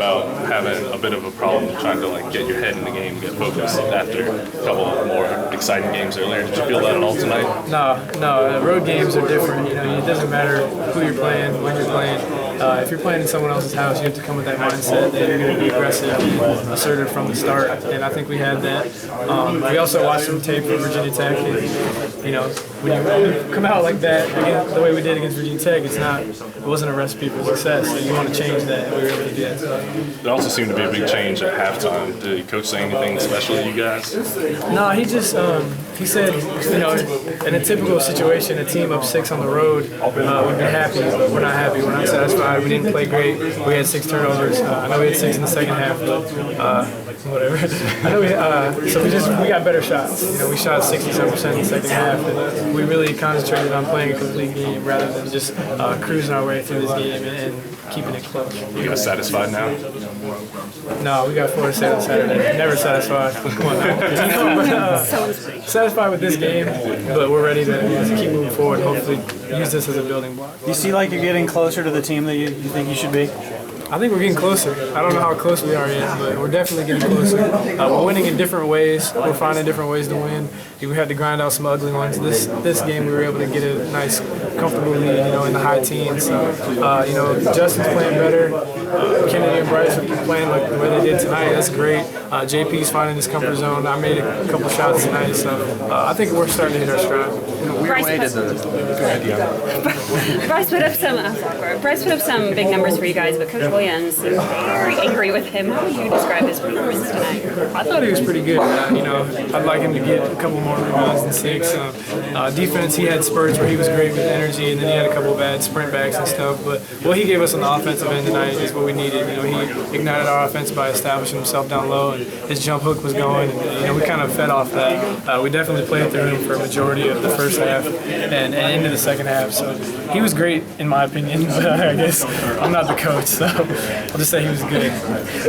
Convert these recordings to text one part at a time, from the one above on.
about having a bit of a problem trying to like get your head in the game, get focused after a couple of more exciting games earlier? Did you feel that at all tonight? No. Road games are different. It doesn't matter who you're playing, when you're playing. If you're playing in someone else's house, you have to come with that mindset that you're going to be aggressive, assertive from the start, and I think we had that. We also watched some tape from Virginia Tech, and when you come out like that, again, the way we did against Virginia Tech, it wasn't a recipe for success. So you want to change that, and we were able to do that. There also seemed to be a big change at halftime. Did Coach say anything special to you guys? No, he just he said, in a typical situation, a team up 6 on the road, we've been happy, but we're not happy. We're not satisfied. We didn't play great. We had 6 turnovers. I know we had 6 in the second half, but whatever. I know we got better shots. We shot 67% in the second half, and we really concentrated on playing a complete game rather than just cruising our way through this game and keeping it close. You guys satisfied now? No, we got Florida State on Saturday. Never satisfied. Come on now. Satisfied with this game, but we're ready to keep moving forward. Hopefully, use this as a building block. Do you see like you're getting closer to the team that you think you should be? I think we're getting closer. I don't know how close we are yet, but we're definitely getting closer. We're winning in different ways. We're finding different ways to win. We had to grind out some ugly ones. This game, we were able to get a nice, comfortable lead, in the high teens. So, Justin's playing better. Kennedy and Bryce are playing like the way they did tonight. That's great. JP's finding his comfort zone. I made a couple shots tonight, so I think we're starting to hit our stride. Bryce put up some big numbers for you guys, but Coach Williams seemed very angry with him. How would you describe his performance tonight? I thought he was pretty good. I'd like him to get a couple more rebounds than 6. Defense, he had spurts where he was great with energy, and then he had a couple of bad sprint backs and stuff. But what he gave us on the offensive end tonight is what we needed. He ignited our offense by establishing himself down low, and his jump hook was going. And, we kind of fed off that. We definitely played through him for a majority of the first half and into the second half. So he was great, in my opinion. But I guess I'm not the coach, so I'll just say he was good.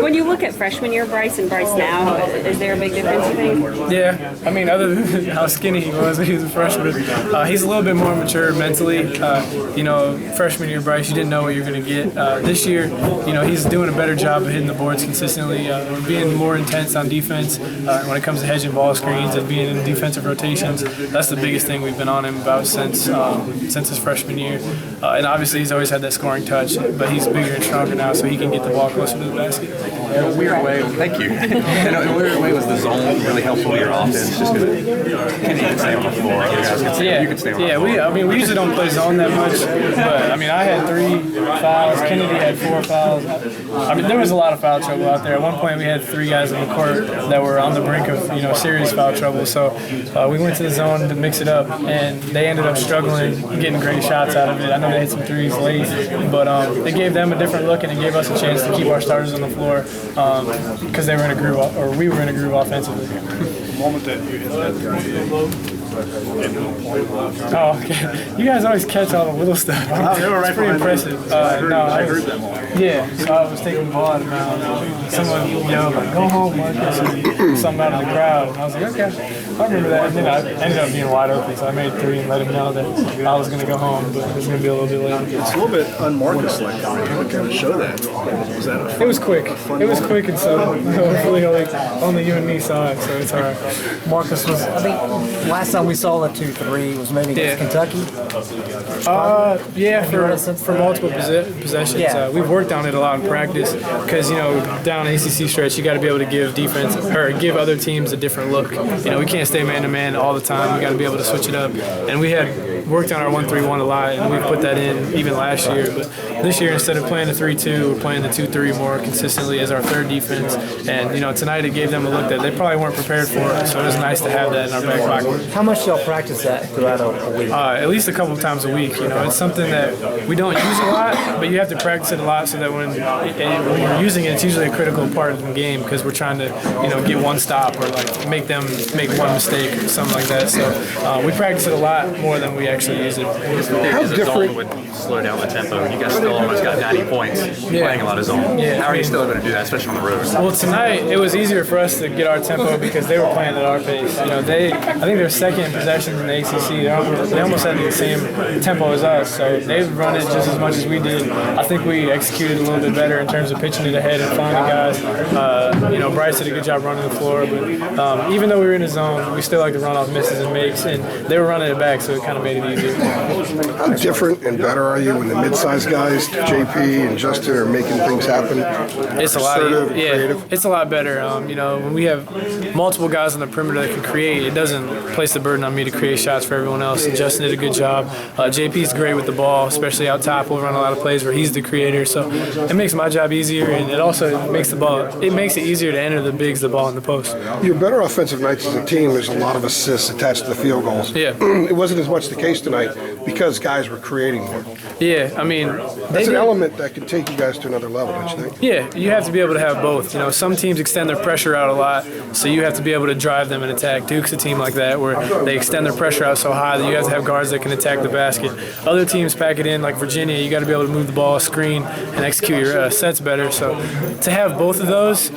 When you look at freshman year Bryce and Bryce now, is there a big difference, you think? Yeah, other than how skinny he was when he was a freshman, he's a little bit more mature mentally. Freshman year Bryce, you didn't know what you were going to get. This year, he's doing a better job of hitting the boards consistently. We're being more intense on defense when it comes to hedging ball screens and being in defensive rotations. That's the biggest thing we've been on him about since his freshman year. And obviously, he's always had that scoring touch, but he's bigger and stronger now, so he can get the ball closer to the basket. In a weird way, thank you. In a weird way, was the zone really helpful to your offense? Just because Kenny can stay on the floor, other guys can stay. You can stay on the floor. We usually don't play zone that much, but I had 3 fouls. Kennedy had 4 fouls. There was a lot of foul trouble out there. At one point, we had 3 guys on the court that were on the brink of serious foul trouble. So we went to the zone to mix it up, and they ended up struggling, getting great shots out of it. I know they hit some threes late, but it gave them a different look, and it gave us a chance to keep our starters on the floor because they were in a groove, or we were in a groove offensively. Moment that you hit that Oh, okay. You guys always catch all the little stuff. It's pretty impressive. I heard that moment. Yeah, so I was taking the ball out of bounds. Someone yelled, like, "Go home, Marcus," or something out of the crowd. And I was like, okay, I remember that. And then I ended up being wide open, so I made 3 and let him know that I was going to go home, but it was going to be a little bit late. It's a little bit un-Marcus-like to kind of show that. Was that a fun, It was quick. It was quick and subtle. Hopefully only you and me saw it, so it's all right. Marcus was, I think, last time we saw the 2-3 was maybe against Kentucky. Yeah, for multiple possessions. Yeah. We've worked on it a lot in practice because, down an ACC stretch, you got to be able to give other teams a different look. We can't stay man-to-man all the time. We got to be able to switch it up. And we had worked on our 1-3-1 a lot, and we put that in even last year. But this year, instead of playing the 3-2, we're playing the 2-3 more consistently as our third defense. And, tonight it gave them a look that they probably weren't prepared for, so it was nice to have that in our back pocket. How much do y'all practice that throughout a week? At least a couple of times a week. It's something that we don't use a lot, but you have to practice it a lot so that when you're using it, it's usually a critical part of the game because we're trying to, get one stop or make them make one mistake or something like that. So we practice it a lot more than we actually use it. How different would slow down the tempo? You guys still almost got 90 points playing a lot of zone. Yeah. How are you still able to do that, especially on the road? Well, tonight it was easier for us to get our tempo because they were playing at our pace. I think they're second second possessions in the ACC. They almost had the same tempo as us, so they've run it just as much as we did. I think we executed a little bit better in terms of pitching it ahead and finding guys. Bryce did a good job running the floor, but even though we were in the zone, we still like to run off misses and makes, and they were running it back, so it kind of made it easier. How different and better are you when the mid-sized guys, JP and Justin, are making things happen? It's a lot. Creative? It's a lot better. When we have multiple guys on the perimeter that can create, it doesn't place the burden on me to create shots for everyone else. And Justin did a good job. JP's great with the ball, especially out top. We'll run a lot of plays where he's the creator, so it makes my job easier, and it also makes it easier to enter the bigs the ball in the post. Your better offensive nights as a team, there's a lot of assists attached to the field goals. Yeah. It wasn't as much the case tonight because guys were creating more. Yeah, That's an element that can take you guys to another level, don't you think? Yeah, you have to be able to have both. Some teams extend their pressure out a lot, so you have to be able to drive them and attack. Duke's a team like that where they extend their pressure out so high that you have to have guards that can attack the basket. Other teams pack it in, like Virginia, you got to be able to move the ball, screen, and execute your sets better. So to have both of those,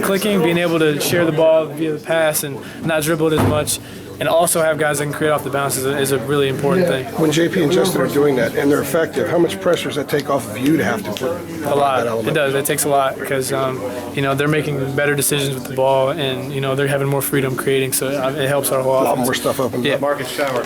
clicking, being able to share the ball via the pass and not dribble it as much, and also have guys that can create off the bounce is a really important thing. When JP and Justin are doing that and they're effective, how much pressure does that take off of you to have to put a lot? It does. It takes a lot because they're making better decisions with the ball, and they're having more freedom creating, so it helps our whole offense. A lot more stuff open. Yeah. Marcus Shower.